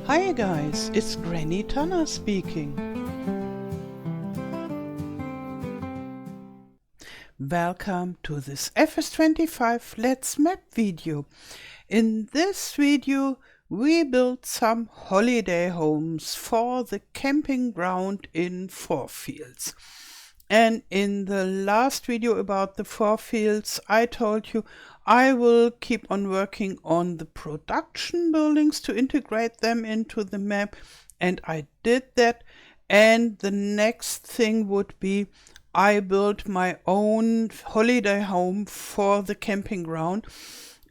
Hi guys, it's Granny Tana speaking. Welcome to this FS25 Let's Map video. In this video we built some holiday homes for the camping ground in FourFields. And in the last video about the FourFields, I told you I will keep on working on the production buildings to integrate them into the map, and I did that. And the next thing would be I built my own holiday home for the camping ground.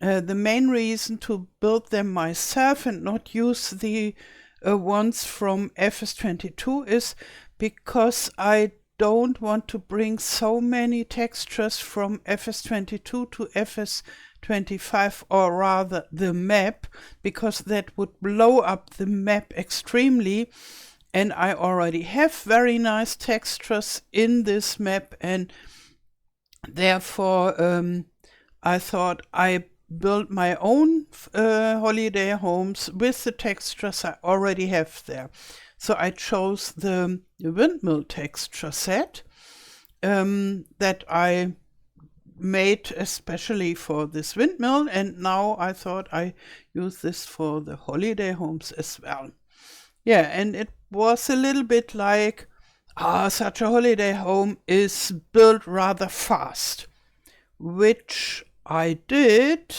The main reason to build them myself and not use the ones from FS22 is because I don't want to bring so many textures from FS22 to FS25, or rather the map, because that would blow up the map extremely. And I already have very nice textures in this map, and therefore I thought I build my own holiday homes with the textures I already have there. So I chose the windmill texture set that I made especially for this windmill, and now I thought I use this for the holiday homes as well. Yeah, and it was a little bit like, such a holiday home is built rather fast, which I did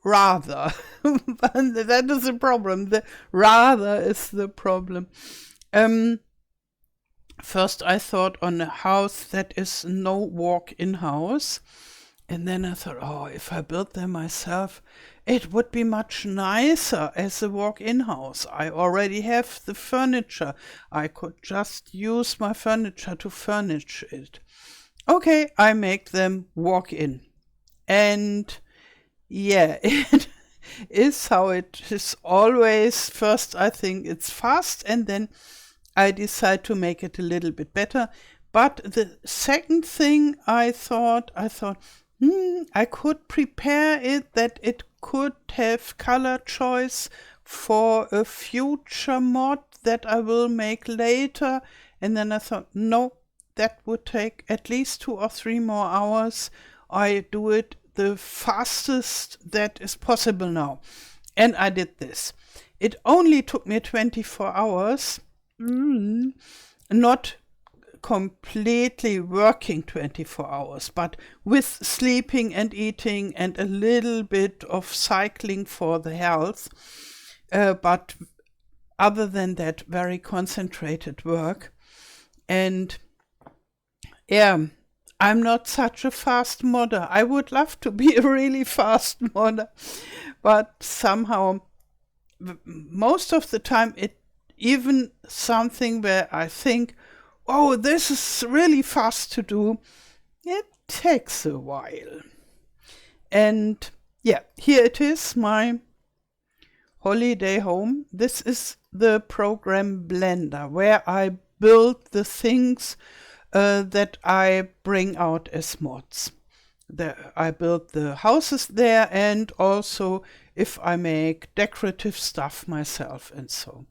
rather, but that is the problem. The rather is the problem. First I thought on a house that is no walk-in house, and then I thought, oh, if I built them myself, it would be much nicer as a walk-in house. I already have the furniture. I could just use my furniture to furnish it. Okay, I make them walk-in. And yeah, it is how it is always. First I think it's fast, and then I decide to make it a little bit better. But the second thing I thought I could prepare it that it could have color choice for a future mod that I will make later. And then I thought, no, that would take at least 2 or 3 more hours. I do it the fastest that is possible now. And I did this. It only took me 24 hours, not completely working 24 hours, but with sleeping and eating and a little bit of cycling for the health. But other than that, very concentrated work. And yeah, I'm not such a fast modder. I would love to be a really fast modder, but somehow most of the time it even something where I think, oh, this is really fast to do, it takes a while. And yeah, here it is, my holiday home. This is the program Blender, where I build the things that I bring out as mods. I build the houses there, and also if I make decorative stuff myself and so.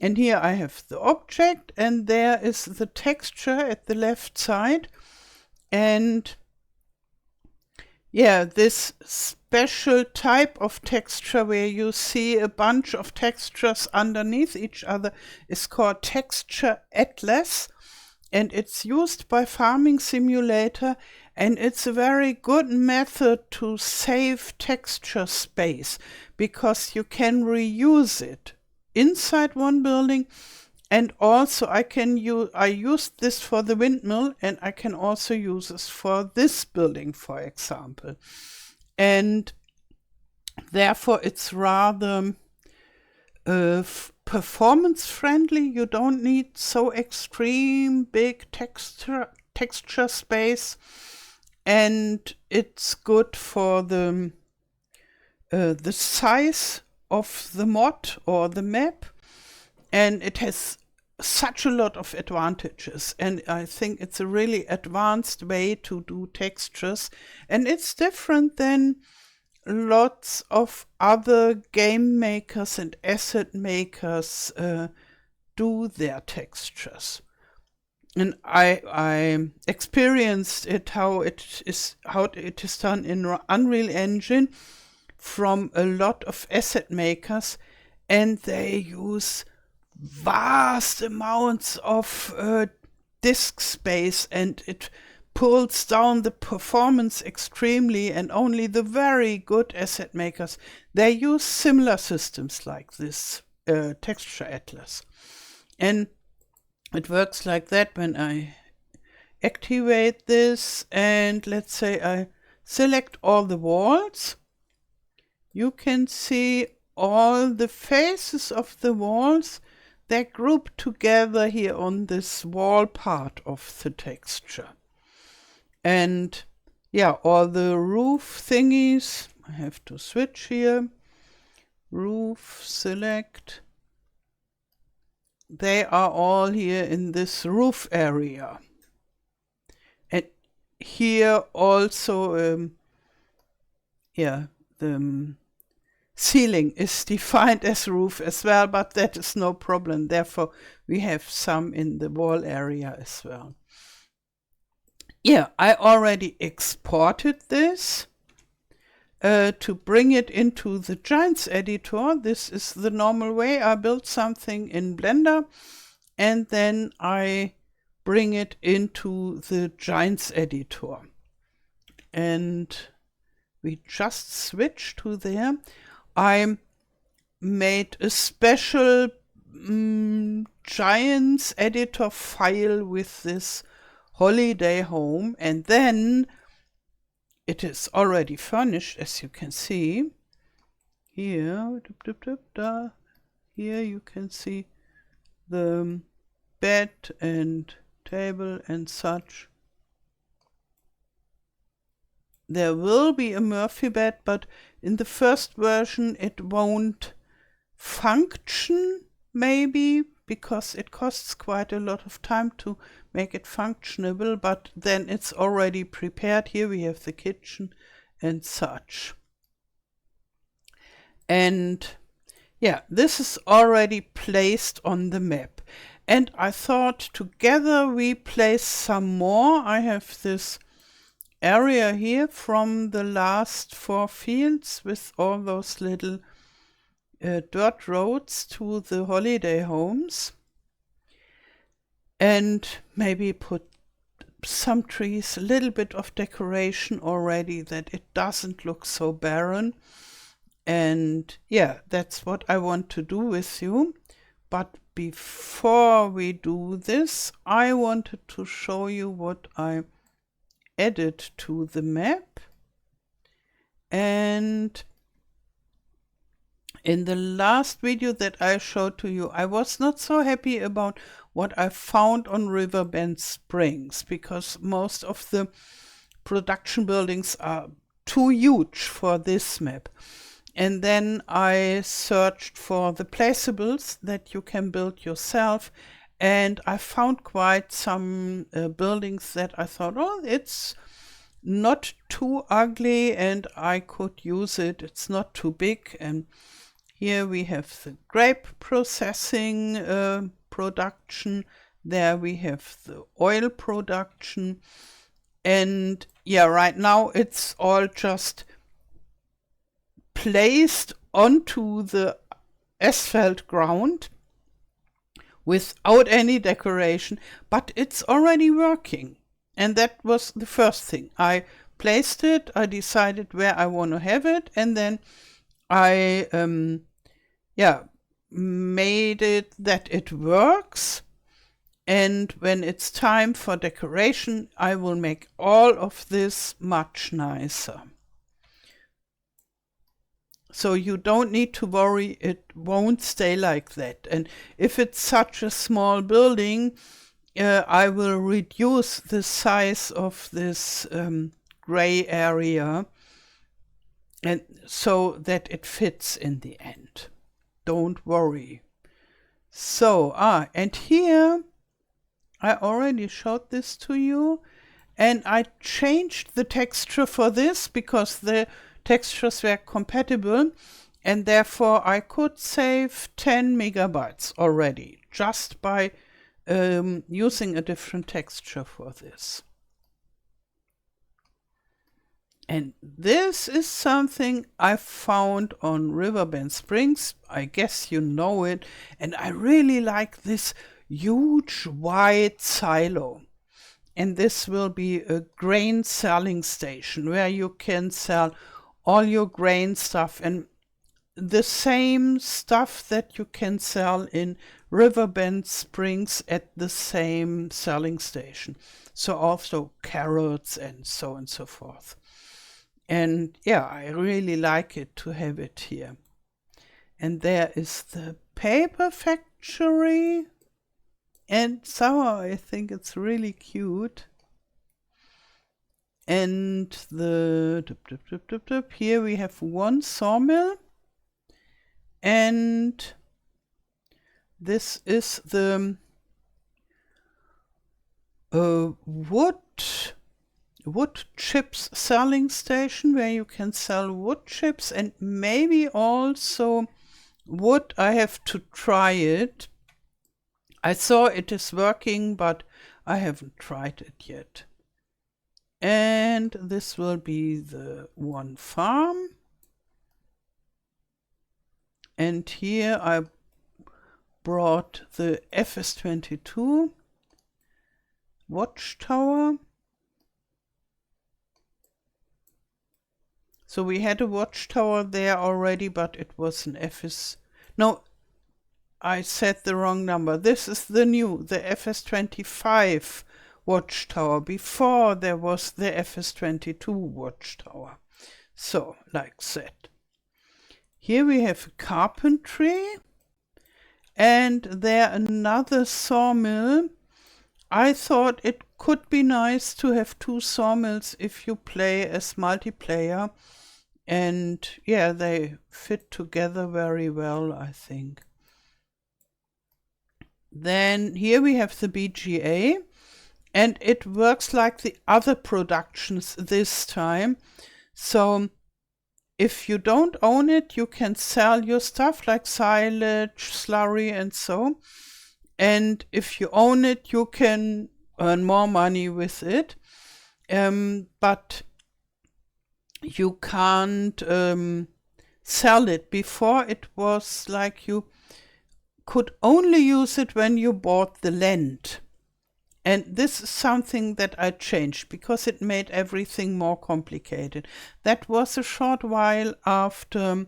And here I have the object, and there is the texture at the left side. And yeah, this special type of texture where you see a bunch of textures underneath each other is called Texture Atlas. And it's used by Farming Simulator, and it's a very good method to save texture space because you can reuse it inside one building. And also I used this for the windmill, and I can also use this for this building, for example. And therefore it's rather performance friendly. You don't need so extreme big texture space, and it's good for the size of the mod or the map, and it has such a lot of advantages, and I think it's a really advanced way to do textures, and it's different than lots of other game makers and asset makers do their textures. And I experienced it how it is done in Unreal Engine from a lot of asset makers, and they use vast amounts of disk space, and it pulls down the performance extremely, and only the very good asset makers, they use similar systems like this texture atlas. And it works like that. When I activate this and let's say I select all the walls, you can see all the faces of the walls. They're grouped together here on this wall part of the texture. And yeah, all the roof thingies, I have to switch here, roof, select. They are all here in this roof area. And here also, the ceiling is defined as roof as well, but that is no problem. Therefore, we have some in the wall area as well. Yeah, I already exported this to bring it into the Giants editor. This is the normal way. I build something in Blender and then I bring it into the Giants editor. And we just switch to there. I made a special Giants editor file with this holiday home, and then it is already furnished, as you can see. Here, here you can see the bed and table and such. There will be a Murphy bed, but in the first version it won't function, maybe, because it costs quite a lot of time to make it functionable, but then it's already prepared. Here we have the kitchen and such. And yeah, this is already placed on the map. And I thought together we place some more. I have this area here from the last FourFields with all those little dirt roads to the holiday homes, and maybe put some trees, a little bit of decoration already, that it doesn't look so barren. And yeah, that's what I want to do with you. But before we do this, I wanted to show you what I added to the map. And in the last video that I showed to you, I was not so happy about what I found on Riverbend Springs, because most of the production buildings are too huge for this map. And then I searched for the placeables that you can build yourself, and I found quite some buildings that I thought, oh, it's not too ugly and I could use it. It's not too big. And here we have the grape processing production. There we have the oil production. And yeah, right now it's all just placed onto the asphalt ground without any decoration, but it's already working. And that was the first thing. I placed it, I decided where I want to have it, and then I made it that it works. And when it's time for decoration, I will make all of this much nicer. So you don't need to worry, it won't stay like that. And if it's such a small building, I will reduce the size of this gray area, and so that it fits in the end. Don't worry. So, and here I already showed this to you, and I changed the texture for this because the textures were compatible, and therefore I could save 10 megabytes already just by using a different texture for this. And this is something I found on Riverbend Springs. I guess you know it. And I really like this huge white silo. And this will be a grain selling station where you can sell all your grain stuff and the same stuff that you can sell in Riverbend Springs at the same selling station. So also carrots and so forth. And yeah, I really like it to have it here. And there is the paper factory. And somehow I think it's really cute. And the here we have one sawmill. And this is the wood chips selling station where you can sell wood chips and maybe also wood. I have to try it. I saw it is working, but I haven't tried it yet. And this will be the one farm. And here I brought the FS25 watchtower. So we had a watchtower there already, but it was an FS. No, I said the wrong number. This is the FS25 watchtower. Before there was the FS22 watchtower. So, like that. Here we have a carpentry. And there another sawmill. I thought it could be nice to have two sawmills if you play as multiplayer. And yeah, they fit together very well, I think. Then here we have the BGA, and it works like the other productions this time. So if you don't own it, you can sell your stuff like silage, slurry, and so. And if you own it, you can earn more money with it. But you can't sell it. Before it was like you could only use it when you bought the land. And this is something that I changed because it made everything more complicated. That was a short while after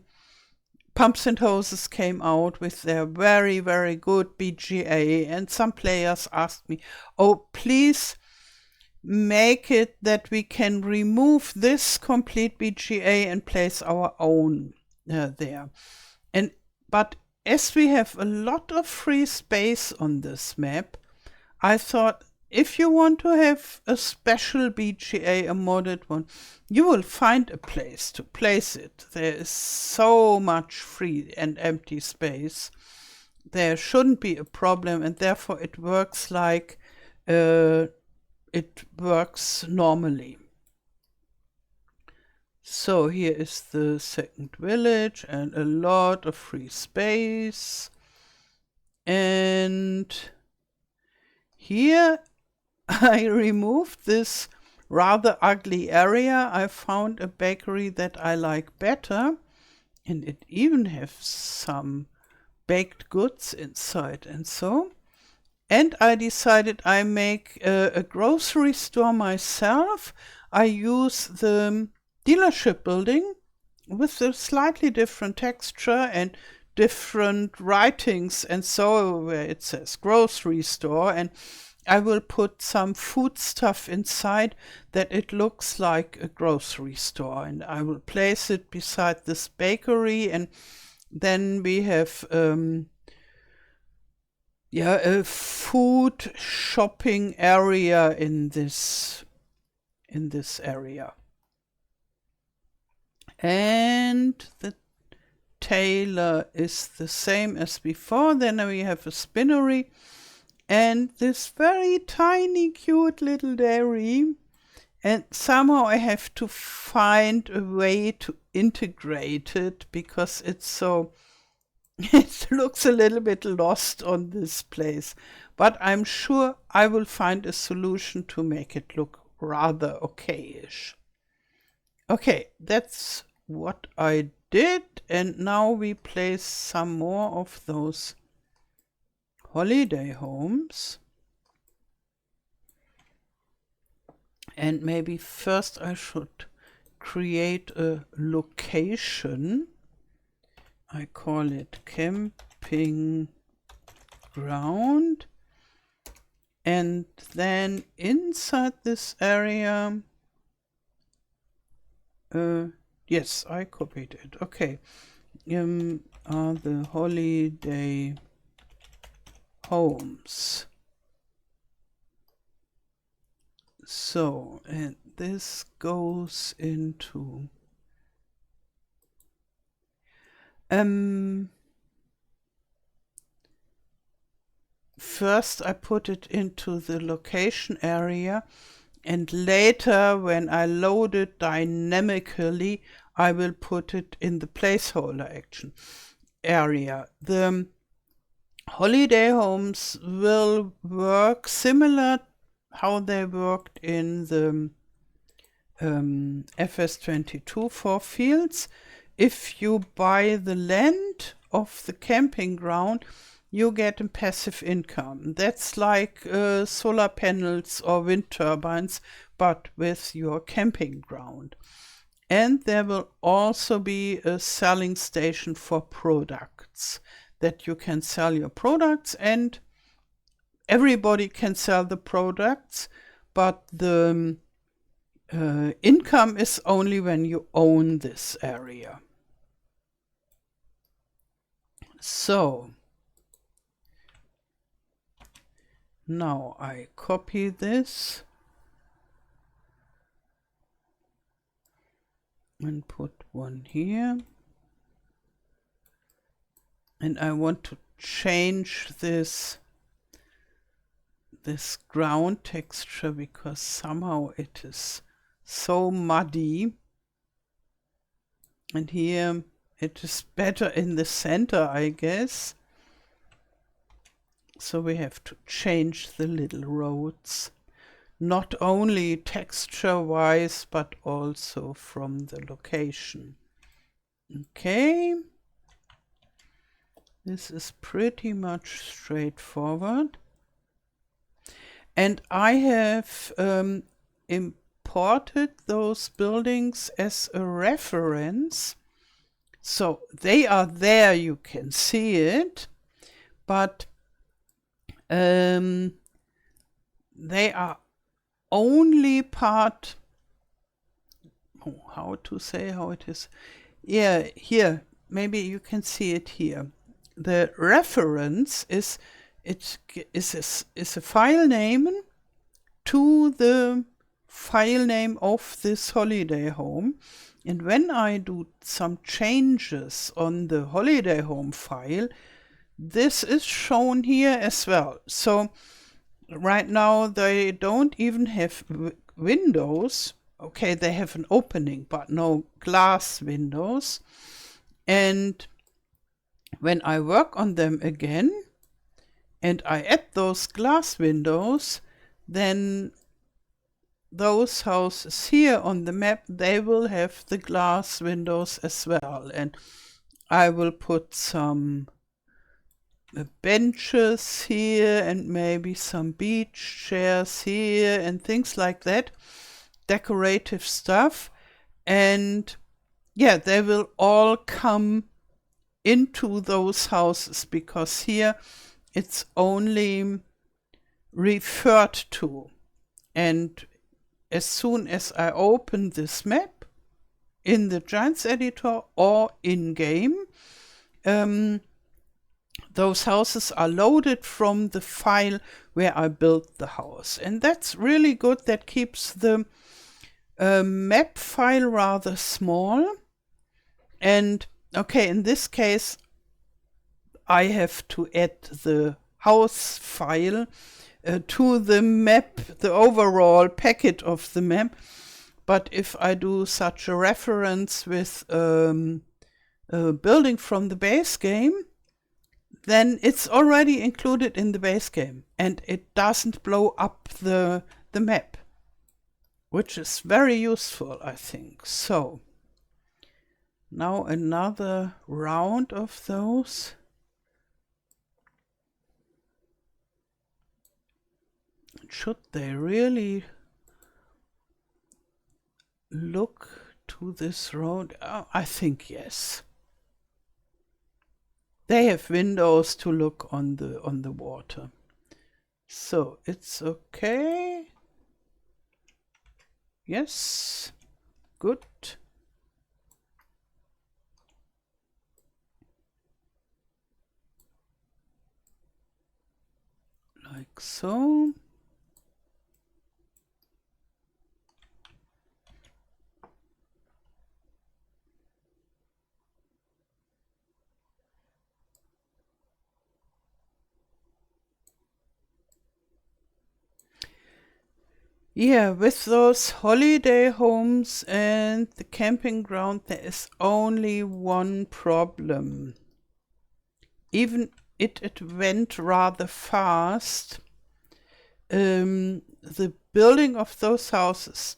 Pumps and Hoses came out with their very, very good BGA. And some players asked me, oh, please make it that we can remove this complete BGA and place our own there. But as we have a lot of free space on this map, I thought if you want to have a special BGA, a modded one, you will find a place to place it. There is so much free and empty space. There shouldn't be a problem, and therefore it works like it works normally. So here is the second village and a lot of free space. And here I removed this rather ugly area. I found a bakery that I like better, and it even has some baked goods inside and so. And I decided I make a grocery store myself. I use the dealership building with a slightly different texture and different writings and so, where it says grocery store, and I will put some food stuff inside that it looks like a grocery store, and I will place it beside this bakery, and then we have a food shopping area in this area. And the tailor is the same as before. Then we have a spinnery and this very tiny cute little dairy. And somehow I have to find a way to integrated because it's so, it looks a little bit lost on this place. But I'm sure I will find a solution to make it look rather okay-ish. Okay, that's what I did, and now we place some more of those holiday homes. And maybe first I should create a location. I call it camping ground. And then inside this area, yes, I copied it. Okay. Are the holiday homes. So, and this goes into first I put it into the location area, and later when I load it dynamically I will put it in the placeholder action area. The holiday homes will work similar how they worked in the FS25 FourFields. If you buy the land of the camping ground, you get a passive income. That's like solar panels or wind turbines, but with your camping ground. And there will also be a selling station for products, that you can sell your products, and everybody can sell the products, but the income is only when you own this area. So now I copy this and put one here. And I want to change this ground texture because somehow it is so muddy. And here it is better in the center, I guess. So we have to change the little roads, not only texture-wise, but also from the location. Okay. This is pretty much straightforward. And I have imported those buildings as a reference. So they are there, you can see it, but they are only part, how to say how it is. Yeah, here, maybe you can see it here. The reference is, it is a file name to the file name of this holiday home. And when I do some changes on the holiday home file, this is shown here as well. So right now they don't even have windows. Okay, they have an opening, but no glass windows. And when I work on them again and I add those glass windows, then those houses here on the map, they will have the glass windows as well. And I will put some benches here and maybe some beach chairs here and things like that, decorative stuff. And yeah, they will all come into those houses because here it's only referred to. And as soon as I open this map in the Giants editor or in game, those houses are loaded from the file where I built the house. And that's really good. That keeps the map file rather small. And okay, in this case, I have to add the house file to the map, the overall packet of the map. But if I do such a reference with a building from the base game, then it's already included in the base game and it doesn't blow up the map, which is very useful, I think. So now another round of those. Should they really look to this road? Oh, I think yes. They have windows to look on the water. So it's okay. Yes. Good. Like so. Yeah, with those holiday homes and the camping ground, there is only one problem. Even it went rather fast. The building of those houses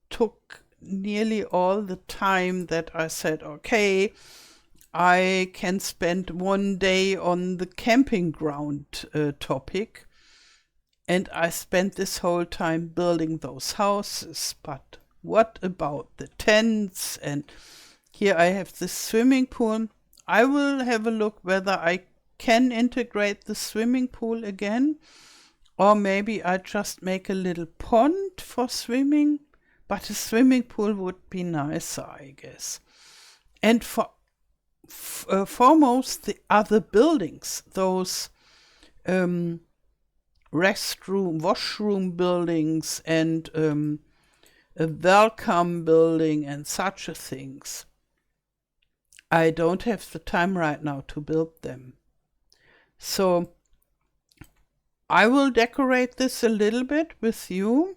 took nearly all the time that I said, okay, I can spend one day on the camping ground topic. And I spent this whole time building those houses. But what about the tents? And here I have the swimming pool. I will have a look whether I can integrate the swimming pool again. Or maybe I just make a little pond for swimming. But a swimming pool would be nicer, I guess. And for foremost, the other buildings, those restroom, washroom buildings and a welcome building and such things. I don't have the time right now to build them. So I will decorate this a little bit with you,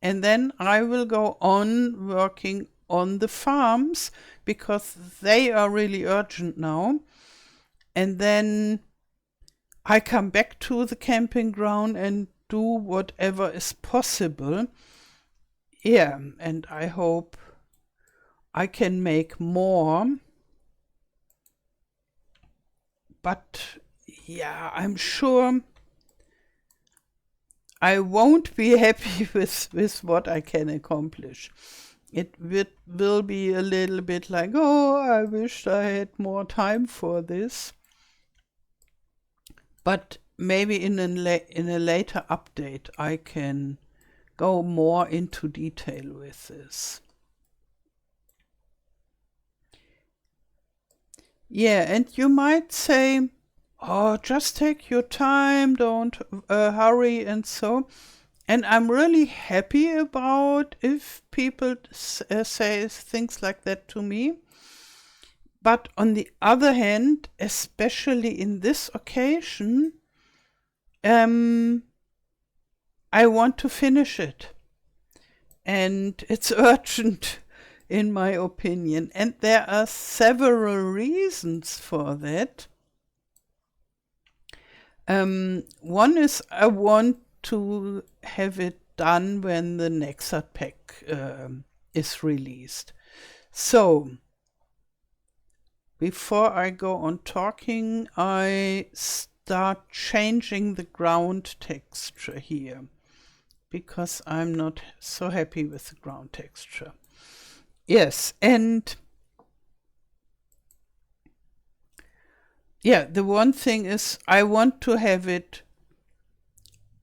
and then I will go on working on the farms because they are really urgent now. And then I come back to the camping ground and do whatever is possible. Yeah, and I hope I can make more. But yeah, I'm sure I won't be happy with what I can accomplish. It will be a little bit like, oh, I wished I had more time for this. But maybe in a later update I can go more into detail with this. Yeah, and you might say, oh, just take your time, don't hurry and so. And I'm really happy about if people say things like that to me. But on the other hand, especially in this occasion, I want to finish it. And it's urgent, in my opinion. And there are several reasons for that. One is I want to have it done when the Nexat pack is released. So, before I go on talking, I start changing the ground texture here because I'm not so happy with the ground texture. Yes, and yeah, the one thing is I want to have it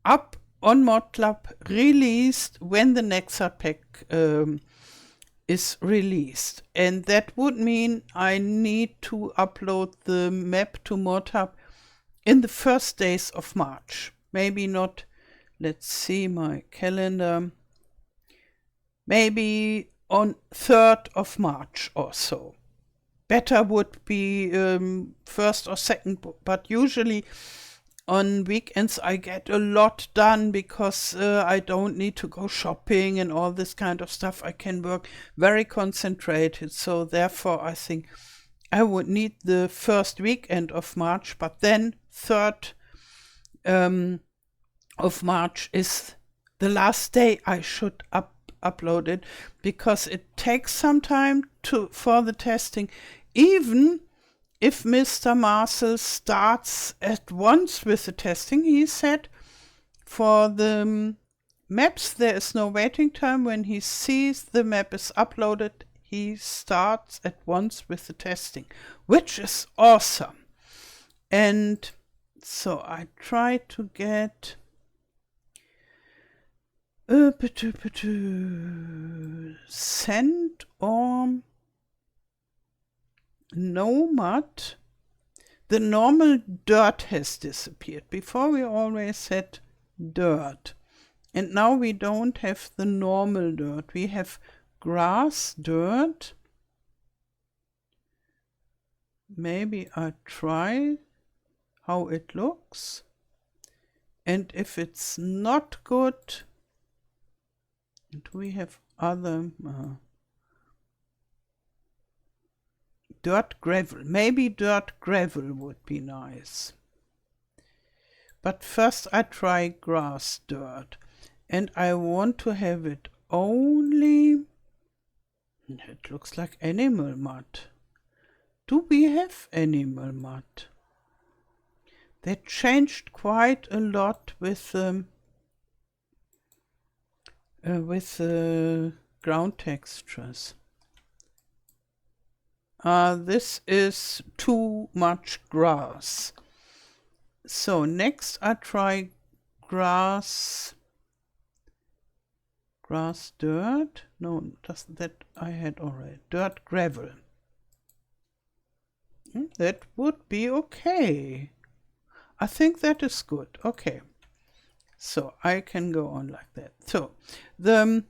up on ModClub released when the Nexat pack is released, and that would mean I need to upload the map to ModHub in the first days of March. Maybe not, let's see my calendar, maybe on 3rd of March or so. Better would be 1st or 2nd, but usually On weekends I get a lot done because I don't need to go shopping and all this kind of stuff. I can work very concentrated. So therefore I think I would need the first weekend of March, but then 3rd of March is the last day I should upload it, because it takes some time for the testing. Even if Mr. Marcel starts at once with the testing, he said for the maps there is no waiting time. When he sees the map is uploaded, he starts at once with the testing, which is awesome. And so I try to get sand or nomad. The normal dirt has disappeared. Before we always had dirt, and now we don't have the normal dirt. We have grass dirt. Maybe I try how it looks, and if it's not good, and we have other dirt gravel. Maybe dirt gravel would be nice. But first I try grass dirt, and I want to have it only, it looks like animal mud. Do we have animal mud? They changed quite a lot with ground textures. This is too much grass. So next I try grass dirt. No, that I had already. Dirt gravel. That would be okay. I think that is good. Okay. So I can go on like that. So the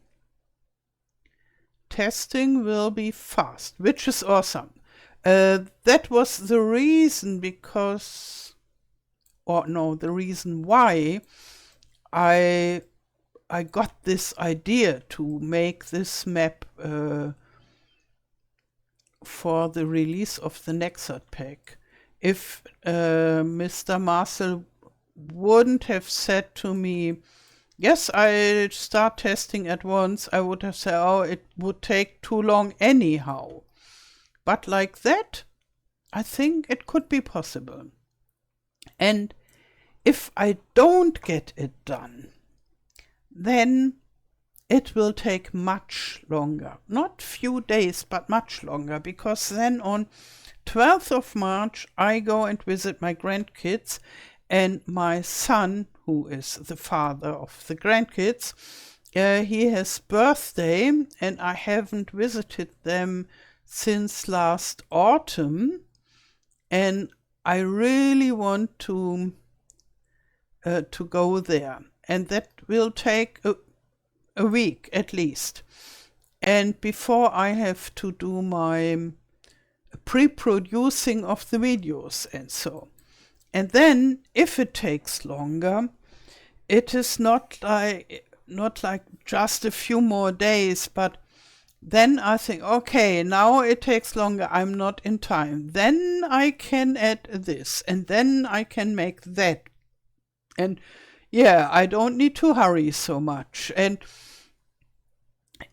testing will be fast, which is awesome. That was the reason the reason why I got this idea to make this map for the release of the Nexat pack. If Mr. Marcel wouldn't have said to me, yes, I start testing at once, I would have said, oh, it would take too long anyhow. But like that, I think it could be possible. And if I don't get it done, then it will take much longer. Not few days, but much longer, because then on 12th of March, I go and visit my grandkids, and my son, who is the father of the grandkids, he has birthday, and I haven't visited them since last autumn, and I really want to go there, and that will take a week at least. And before I have to do my pre-producing of the videos and so. And then if it takes longer, it is not like just a few more days, but then I think, okay, now it takes longer, I'm not in time. Then I can add this, and then I can make that. And yeah, I don't need to hurry so much. And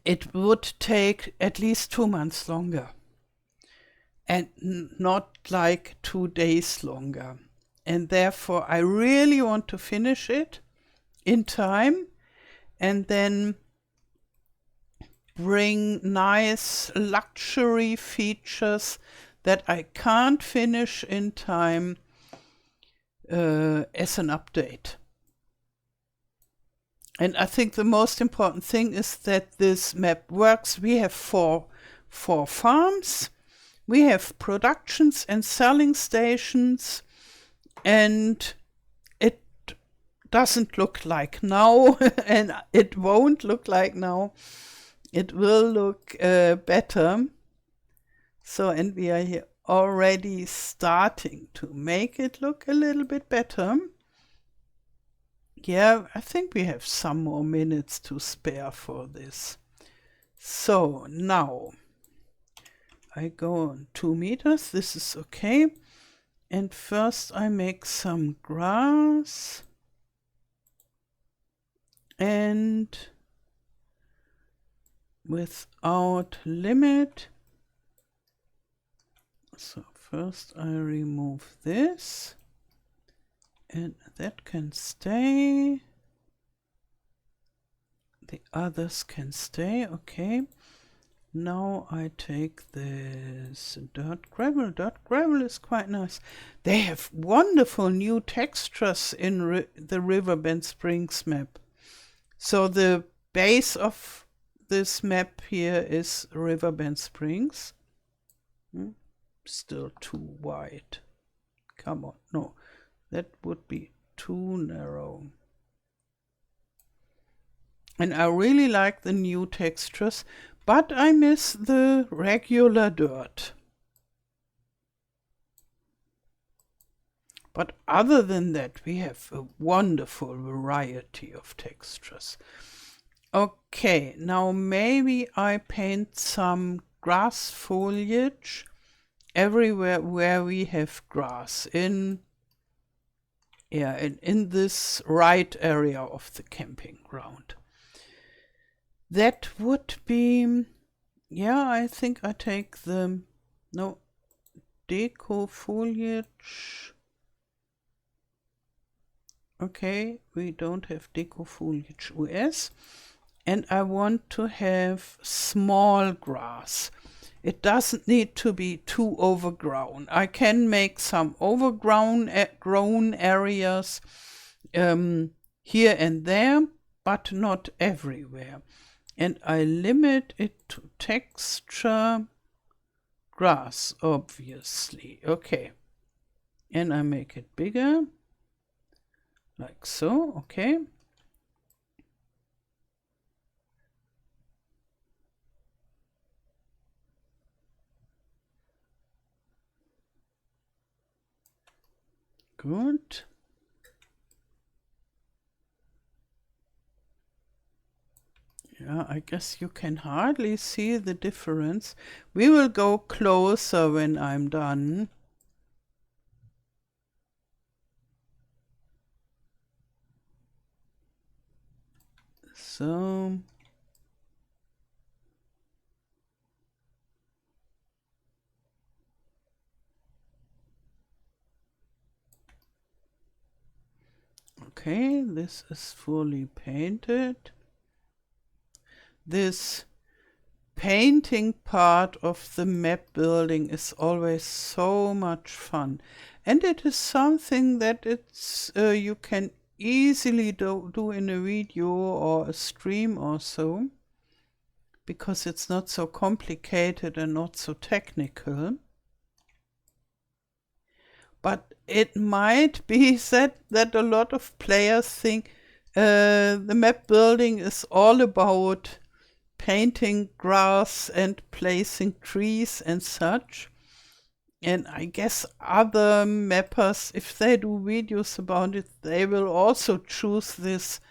it would take at least 2 months longer. And not like 2 days longer. And therefore, I really want to finish it in time and then bring nice luxury features that I can't finish in time as an update. And I think the most important thing is that this map works. We have four farms. We have productions and selling stations, and it doesn't look like now, and it won't look like now. It will look better. So, and we are here already starting to make it look a little bit better. Yeah, I think we have some more minutes to spare for this. So now I go on 2 meters. This is okay. And first I make some grass and without limit. So first I remove this and that can stay. The others can stay, okay. Now I take this dirt gravel. Dirt gravel is quite nice. They have wonderful new textures in the Riverbend Springs map. So the base of this map here is Riverbend Springs. Still too wide. Come on, no, that would be too narrow. And I really like the new textures, but I miss the regular dirt. But other than that, we have a wonderful variety of textures. Okay, now maybe I paint some grass foliage everywhere where we have grass in this right area of the camping ground. That would be, yeah, I think I take the, no, deco foliage. Okay, we don't have deco foliage US. And I want to have small grass. It doesn't need to be too overgrown. I can make some overgrown grown areas here and there, but not everywhere. And I limit it to texture grass, obviously. Okay. And I make it bigger, like so, okay. Good. Yeah, I guess you can hardly see the difference. We will go closer when I'm done. So, okay, this is fully painted. This painting part of the map building is always so much fun. And it is something that you can easily do in a video or a stream or so, because it's not so complicated and not so technical. But it might be said that a lot of players think the map building is all about painting grass and placing trees and such. And I guess other mappers, if they do videos about it, they will also choose this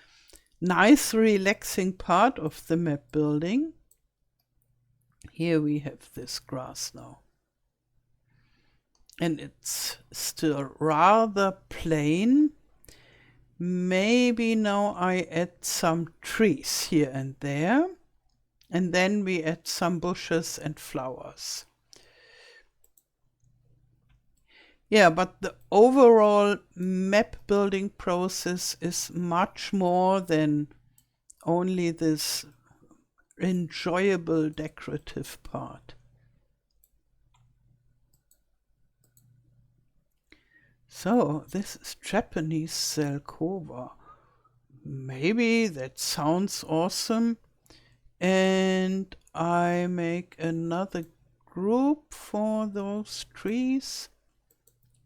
nice relaxing part of the map building. Here we have this grass now. And it's still rather plain. Maybe now I add some trees here and there. And then we add some bushes and flowers. Yeah, but the overall map building process is much more than only this enjoyable decorative part. So this is Japanese Zelkova. Maybe that sounds awesome. And I make another group for those trees.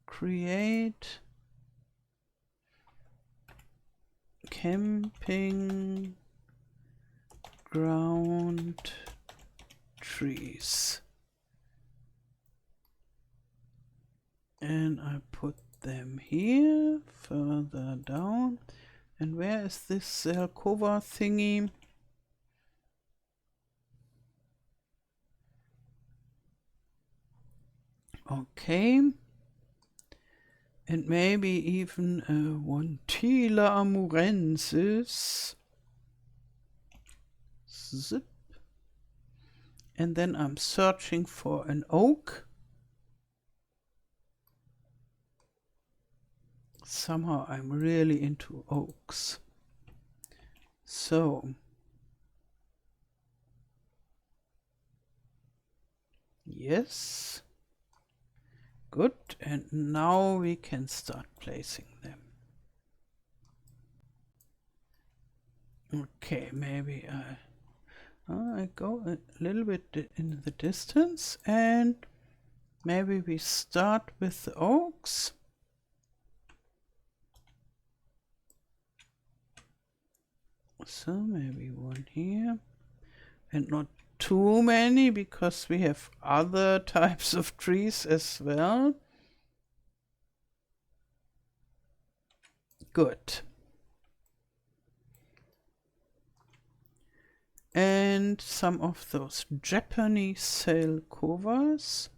Create camping ground trees. And I put them here, further down. And where is this cover thingy? Okay. And maybe even one Tila amurensis. Zip. And then I'm searching for an oak. Somehow I'm really into oaks. So, yes. Good. And now we can start placing them. Okay, maybe I go a little bit in the distance, and maybe we start with the oaks. So maybe one here, and not too many because we have other types of trees as well. Good. And some of those Japanese sail covers.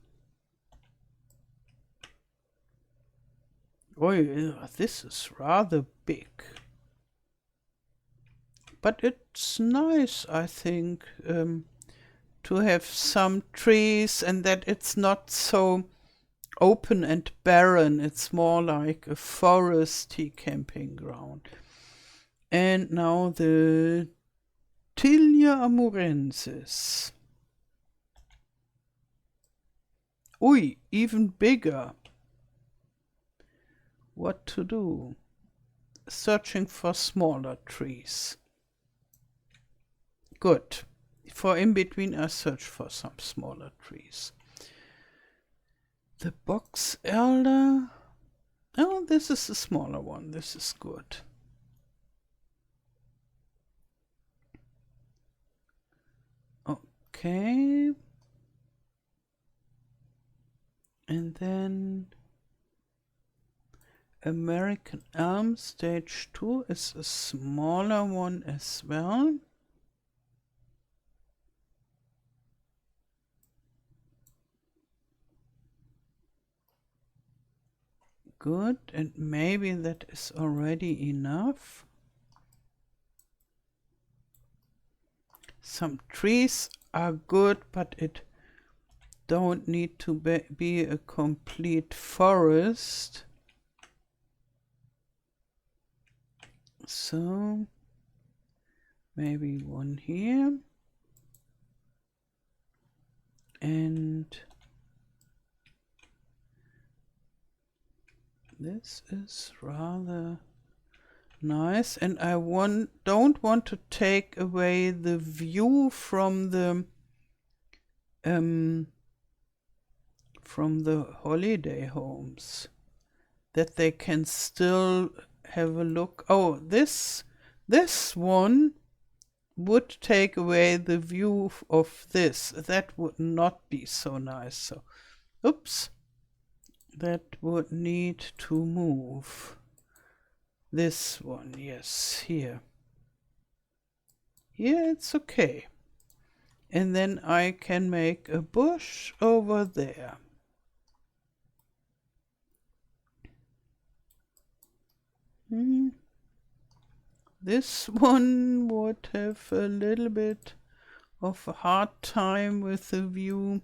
Oh, yeah, this is rather big. But it's nice, I think, to have some trees and that it's not so open and barren. It's more like a foresty camping ground. And now the Tilia amurensis. Ui, even bigger. What to do? Searching for smaller trees. Good. For in between I search for some smaller trees. The box elder. Oh, this is a smaller one. This is good. Okay. And then American Elm Stage 2 is a smaller one as well. Good, and maybe that is already enough. Some trees are good, but it don't need to be a complete forest. So maybe one here. And this is rather nice, and I don't want to take away the view from the holiday homes, that they can still have a look. Oh, this one would take away the view of this. That would not be so nice. So, oops, that would need to move. This one, yes, here. Here it's okay. And then I can make a bush over there. This one would have a little bit of a hard time with the view.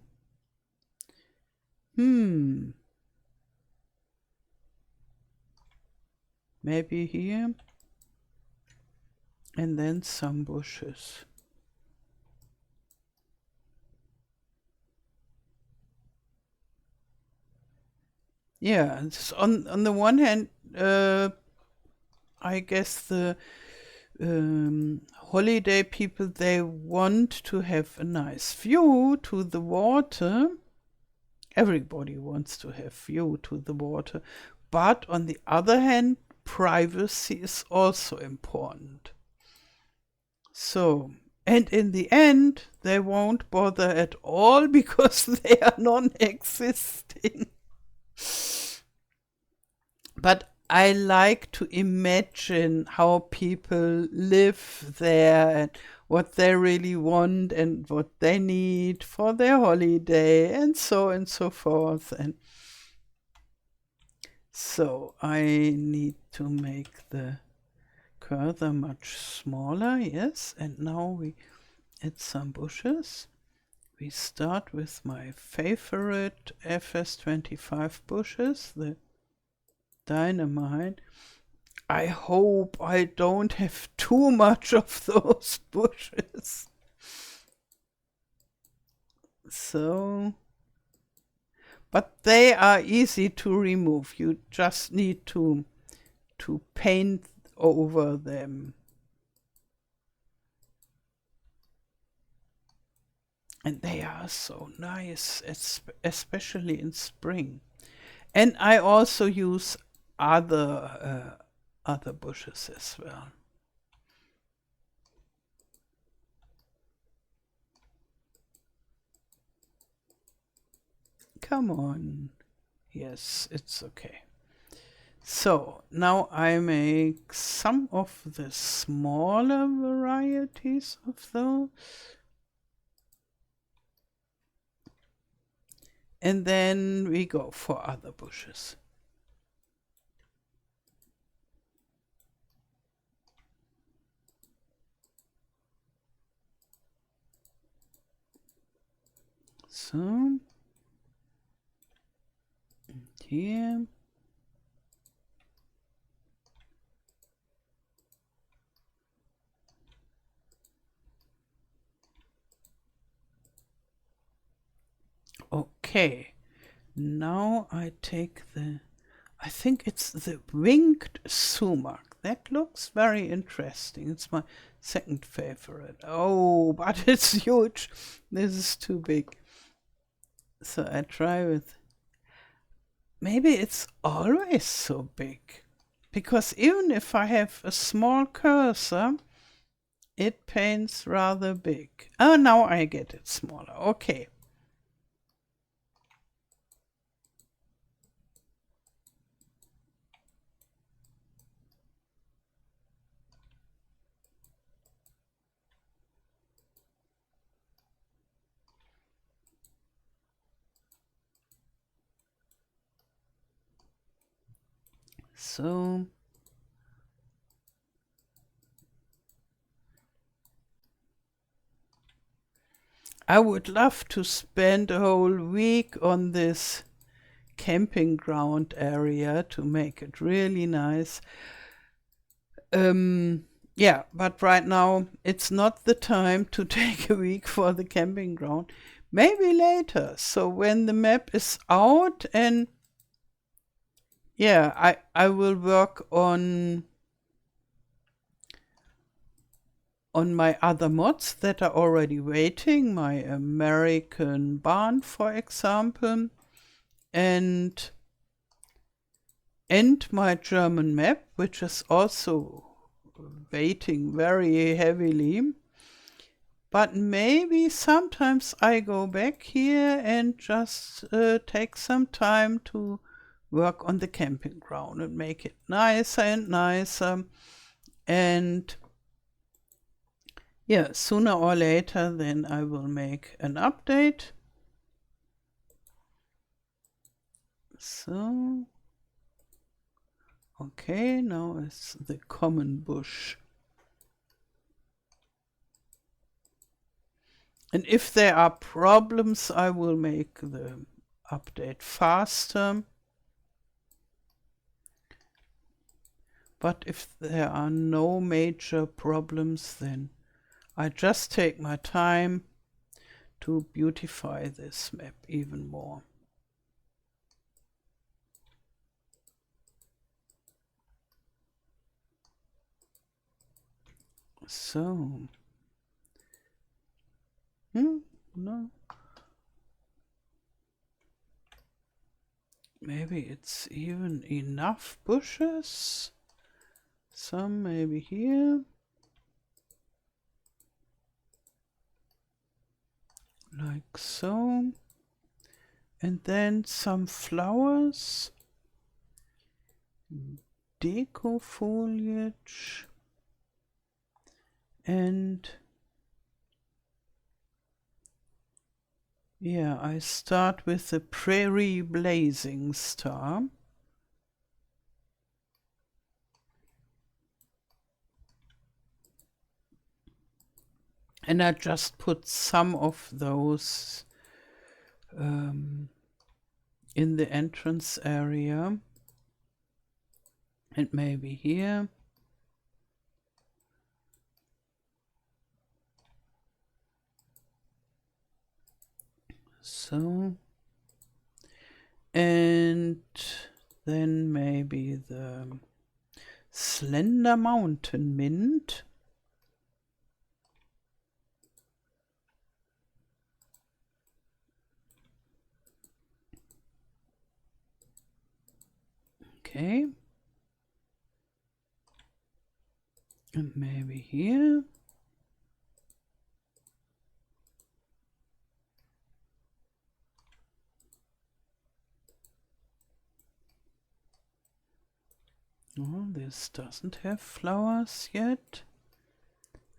Maybe here. And then some bushes. Yeah, on the one hand, I guess the holiday people, they want to have a nice view to the water. Everybody wants to have view to the water. But on the other hand, privacy is also important. So, and in the end, they won't bother at all because they are non-existing. But I like to imagine how people live there and what they really want and what they need for their holiday and so forth. And so I need to make the cursor much smaller, yes. And now we add some bushes. We start with my favorite FS25 bushes, the Dynamite. I hope I don't have too much of those bushes. So, but they are easy to remove. You just need to paint over them. And they are so nice, especially in spring. And I also use other bushes as well. Come on. Yes, it's okay. So now I make some of the smaller varieties of those. And then we go for other bushes. So, here. Okay, now I take I think it's the winged sumac. That looks very interesting. It's my second favorite. Oh, but it's huge. This is too big. So I try with, maybe it's always so big. Because even if I have a small cursor, it paints rather big. Oh, now I get it smaller. Okay. So I would love to spend a whole week on this camping ground area to make it really nice. Yeah, but right now it's not the time to take a week for the camping ground. Maybe later. So when the map is out, and yeah, I will work on my other mods that are already waiting, my American barn, for example, and my German map, which is also waiting very heavily. But maybe sometimes I go back here and just take some time to work on the camping ground and make it nicer and nicer. And yeah, sooner or later, then I will make an update. So, okay, now it's the common bush. And if there are problems, I will make the update faster. But if there are no major problems, then I just take my time to beautify this map even more. So, no. Maybe it's even enough bushes. Some maybe here. Like so. And then some flowers. deco foliage. And yeah, I start with the prairie blazing star. And I just put some of those in the entrance area. And maybe here. So. And then maybe the Slender Mountain Mint. Okay. And maybe here. Oh, this doesn't have flowers yet.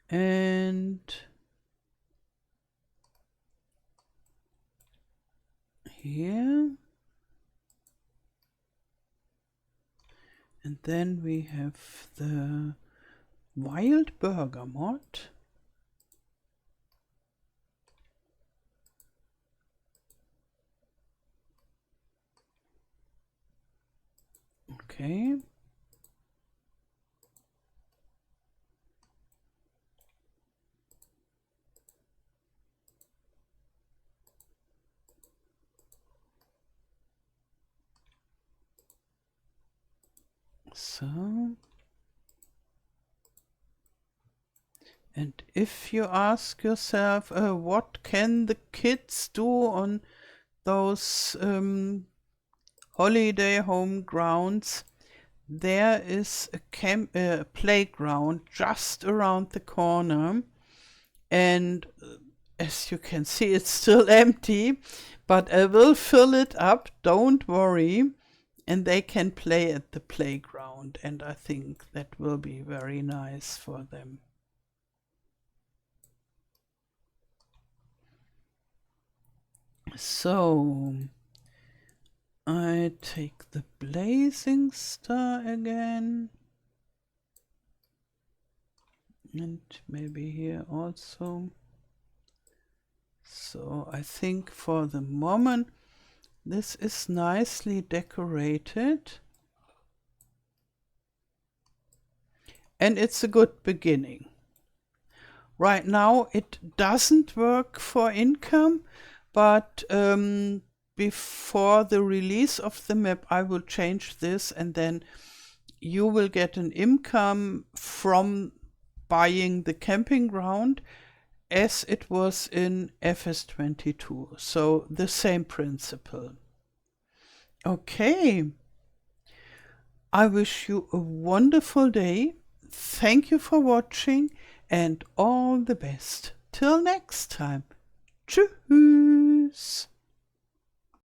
And here. And then we have the wild bergamot. Okay. So. And if you ask yourself, what can the kids do on those holiday home grounds, there is a playground just around the corner. And as you can see, it's still empty, but I will fill it up, don't worry. And they can play at the playground, and I think that will be very nice for them. So I take the blazing star again, and maybe here also. So I think for the moment this is nicely decorated, and it's a good beginning. Right now it doesn't work for income, but before the release of the map I will change this, and then you will get an income from buying the camping ground as it was in FS22. So the same principle. Okay. I wish you a wonderful day. Thank you for watching and all the best. Till next time. Tschüss.